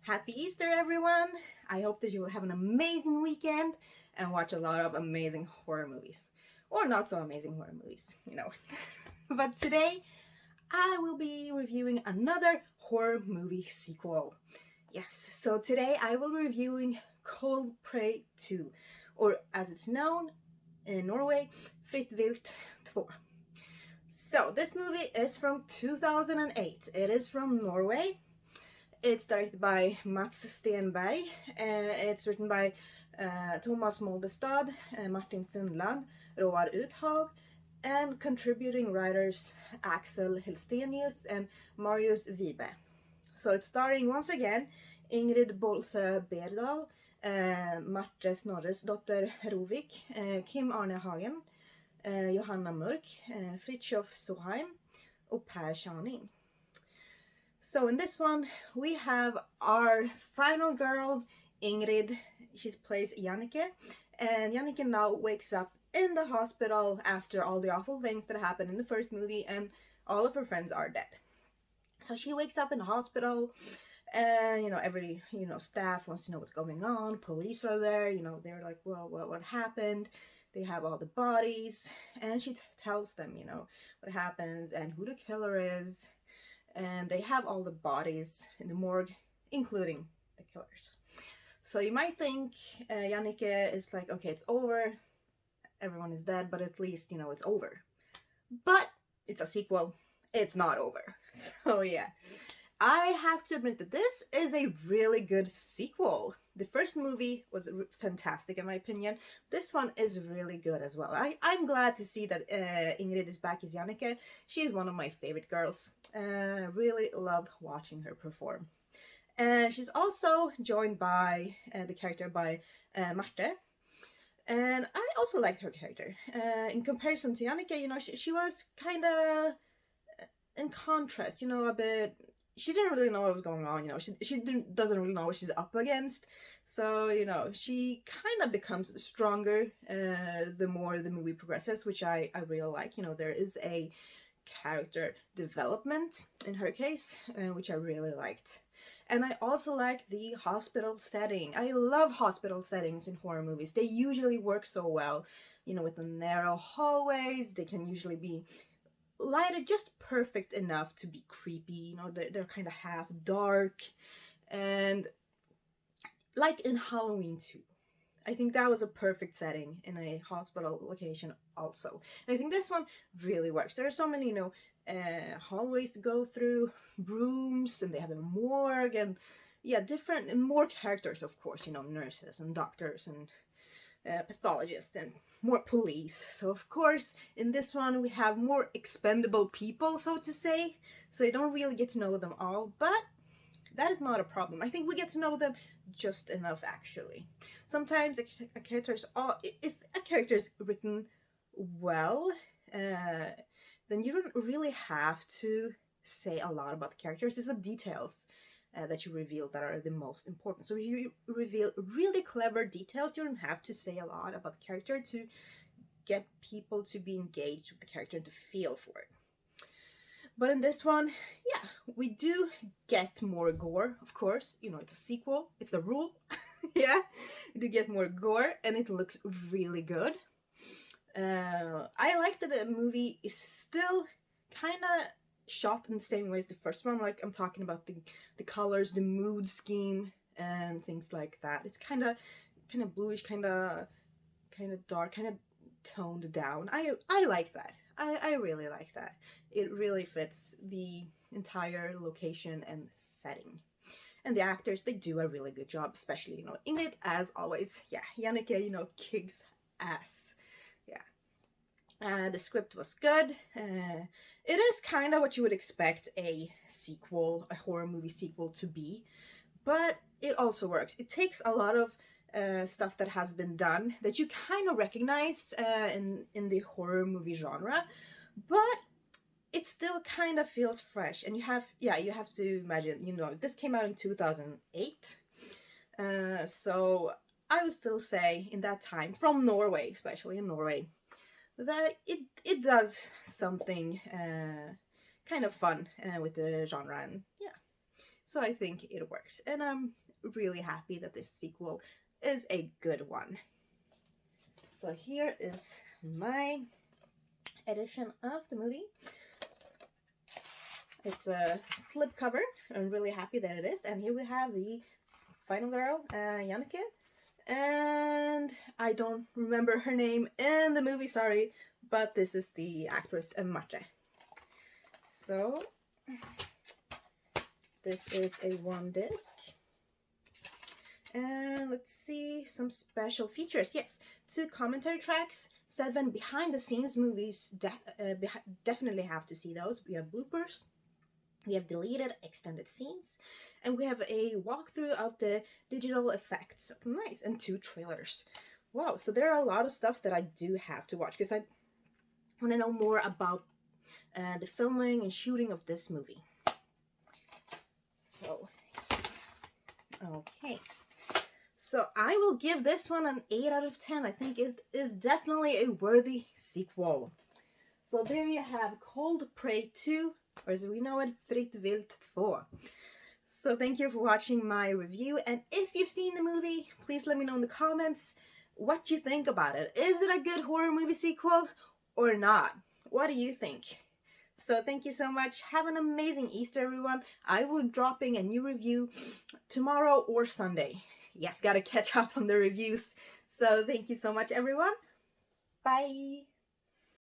Happy Easter, everyone! I hope that you will have an amazing weekend and watch a lot of amazing horror movies. Or not so amazing horror movies. But today, I will be reviewing another horror movie sequel. Yes, so today I will be reviewing Cold Prey 2, or as it's known in Norway, Fritt Vilt 2. So, this movie is from 2008. It is from Norway. It's directed by Mats Stenberg. It's written by Thomas Moldestad, Martin Sundland, Roar Uthag, and contributing writers Axel Helstenius and Marius Wibe. So it's starring once again Ingrid Bolsø Berdal, Marte Snorresdotter Rovik, Kim Arne Hagen, Johanna Mørk, Fritjof Soheim, og Per Schaning. So in this one, we have our final girl, Ingrid. She plays Jannike, and Jannike now wakes up in the hospital after all the awful things that happened in the first movie, and all of her friends are dead. So she wakes up in the hospital, and every staff wants to know what's going on. Police are there. They're like, well, what happened? They have all the bodies, and she tells them, what happens and who the killer is. And they have all the bodies in the morgue, including the killers. So you might think Jannike is like, okay, it's over, everyone is dead, but at least, it's over. But it's a sequel, it's not over. So yeah, I have to admit that this is a really good sequel. The first movie was fantastic in my opinion. This one is really good as well. I'm glad to see that Ingrid is back as Jannike. She's one of my favorite girls. Really love watching her perform. And she's also joined by the character by Marte. And I also liked her character. In comparison to Jannike, she was kind of in contrast, a bit. She didn't really know what was going on, she doesn't really know what she's up against. So, she kind of becomes stronger the more the movie progresses, which I really like. There is a character development in her case, which I really liked. And I also like the hospital setting. I love hospital settings in horror movies. They usually work so well, with the narrow hallways. They can usually be lighted just perfect enough to be creepy. They're kind of half dark, and like in Halloween 2, I think that was a perfect setting in a hospital location also. And I think this one really works. There are so many hallways to go through, rooms, and they have a morgue, and different and more characters, of course, nurses and doctors and pathologists and more police. So of course in this one we have more expendable people, so to say, so you don't really get to know them all, but that is not a problem. I think we get to know them just enough, actually. Sometimes a character's if a character is written well, then you don't really have to say a lot about the characters. It's the details that you reveal that are the most important. So if you reveal really clever details, you don't have to say a lot about the character to get people to be engaged with the character and to feel for it. But in this one, we do get more gore, of course. It's a sequel, it's the rule. Yeah, we do get more gore, and it looks really good. I like that the movie is still kind of shot in the same way as the first one. Like, I'm talking about the colors, the mood scheme, and things like that. It's kind of bluish, kind of dark, kind of toned down. I like that. I really like that. It really fits the entire location and setting. And the actors, they do a really good job, especially, Ingrid, as always. Yeah, Jannike, kicks ass. Yeah. The script was good. It is kind of what you would expect a sequel, a horror movie sequel to be. But it also works. It takes a lot of stuff that has been done that you kind of recognize in the horror movie genre, but it still kind of feels fresh. And you have to imagine, this came out in 2008, so I would still say in that time, from Norway, especially in Norway, that it does something kind of fun with the genre. And So I think it works. And I'm really happy that this sequel is a good one. So here is my edition of the movie. It's a slipcover. I'm really happy that it is. And here we have the final girl, Janneke. And I don't remember her name in the movie, sorry, but this is the actress Marte. So this is a 1 disc. And let's see some special features. Yes, 2 commentary tracks, 7 behind the scenes movies. Definitely have to see those. We have bloopers, we have deleted extended scenes, and we have a walkthrough of the digital effects. Nice. And 2 trailers. Wow, so there are a lot of stuff that I do have to watch because I want to know more about the filming and shooting of this movie. So, okay. So I will give this one an 8 out of 10. I think it is definitely a worthy sequel. So there you have Cold Prey 2, or as we know it, Fritt Vilt 2. So thank you for watching my review, and if you've seen the movie, please let me know in the comments what you think about it. Is it a good horror movie sequel or not? What do you think? So thank you so much. Have an amazing Easter, everyone. I will be dropping a new review tomorrow or Sunday. Yes, gotta catch up on the reviews. So thank you so much, everyone. Bye.